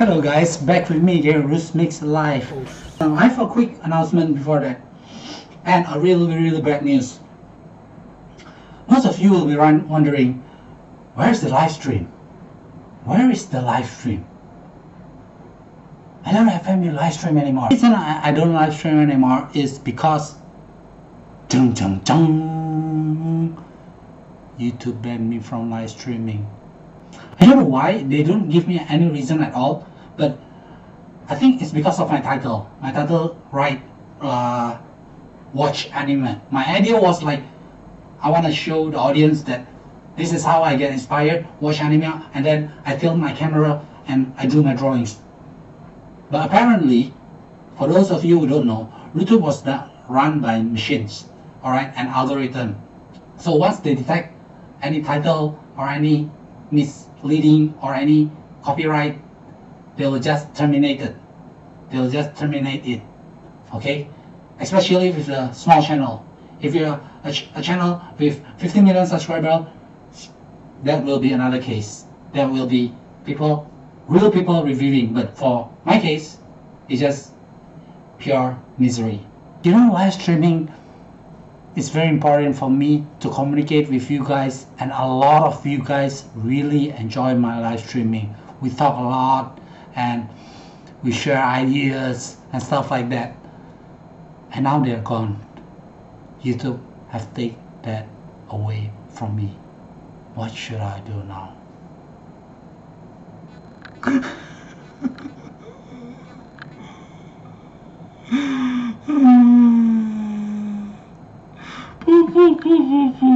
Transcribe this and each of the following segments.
Hello guys, back with me here, RUSMIX Live. I have a quick announcement before that, and a really bad news. Most of you will be wondering, where's the live stream? Where is the live stream? I don't have any live stream anymore. The reason I don't live stream anymore is because YouTube banned me from live streaming. I don't know why. They don't give me any reason at all, but I think it's because of my title. My title, right, watch anime. My idea was like, I want to show the audience that this is how I get inspired, watch anime, and then I film my camera and I do my drawings. But apparently, for those of you who don't know, YouTube was run by machines, alright, an algorithm. So once they detect any title or any misleading or any copyright, they will just terminate it. They will just terminate it. Okay? Especially if it's a small channel. If you're a channel with 50 million subscribers, that will be another case. There will be real people reviewing. But for my case, it's just pure misery. You know, live streaming is very important for me to communicate with you guys, and a lot of you guys really enjoy my live streaming. We talk a lot and we share ideas and stuff like that. And now they're gone. YouTube has taken that away from me. What should I do now?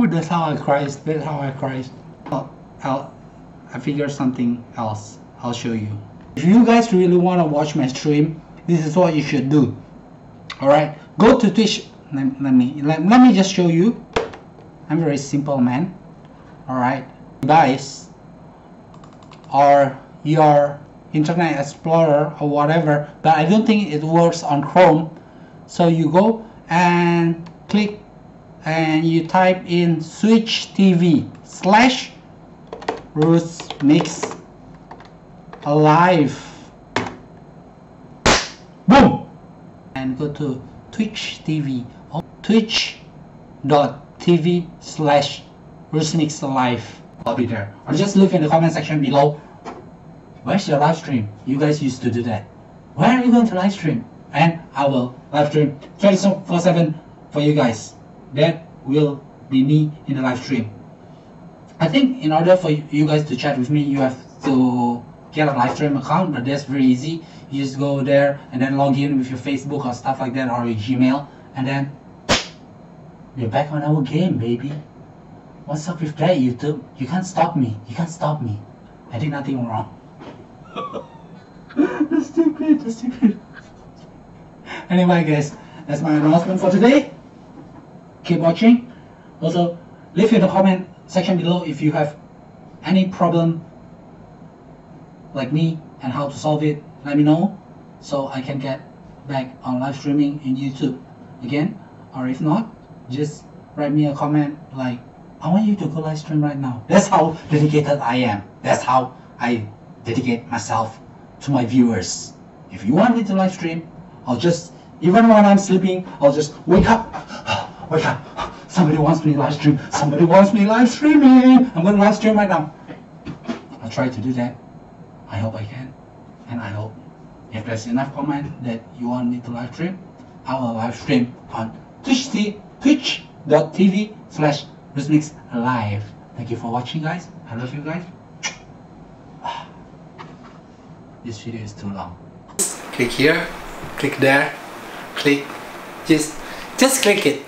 That's how I cry. That's how I cry. I figured something else. I'll show you. If you guys really want to watch my stream, this is what you should do. Alright, go to Twitch. Let me just show you. I'm a very simple man. Alright, guys, or your Internet Explorer or whatever, but I don't think it works on Chrome. So you go and click and you type in Switch TV / RUSMIX Live. Boom! And go to Twitch TV, twitch.tv / RUSMIX Live. I'll be there. Or just look in the comment section below. Where's your live stream? You guys used to do that. Where are you going to live stream? And I will live stream 24/7 for you guys. That will be me in the live stream. I think in order for you guys to chat with me, you have to get a live stream account, but that's very easy. You just go there and then log in with your Facebook or stuff like that, or your Gmail, and then you're back on our game, baby. What's up with that, YouTube? You can't stop me. You can't stop me. I did nothing wrong. That's stupid. That's stupid. Anyway, guys, that's my announcement for today. Keep watching. Also, leave in the comment section below if you have any problem like me and how to solve it. Let me know so I can get back on live streaming in YouTube again. Or if not, just write me a comment like, I want you to go live stream right now. That's how dedicated I am. That's how I dedicate myself to my viewers. If you want me to live stream, I'll just, even when I'm sleeping, I'll just wake up. Wake up. Somebody wants me live stream. Somebody wants me live streaming. I'm going to live stream right now. I'll try to do that. I hope I can. And I hope if there's enough comment that you want me to live stream, I will live stream on twitch.tv / RUSMIX Live. Thank you for watching, guys. I love you guys. This video is too long. Click here, click there, click. Just click it.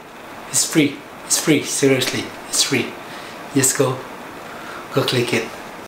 It's free. It's free. Seriously, it's free. Just go click it.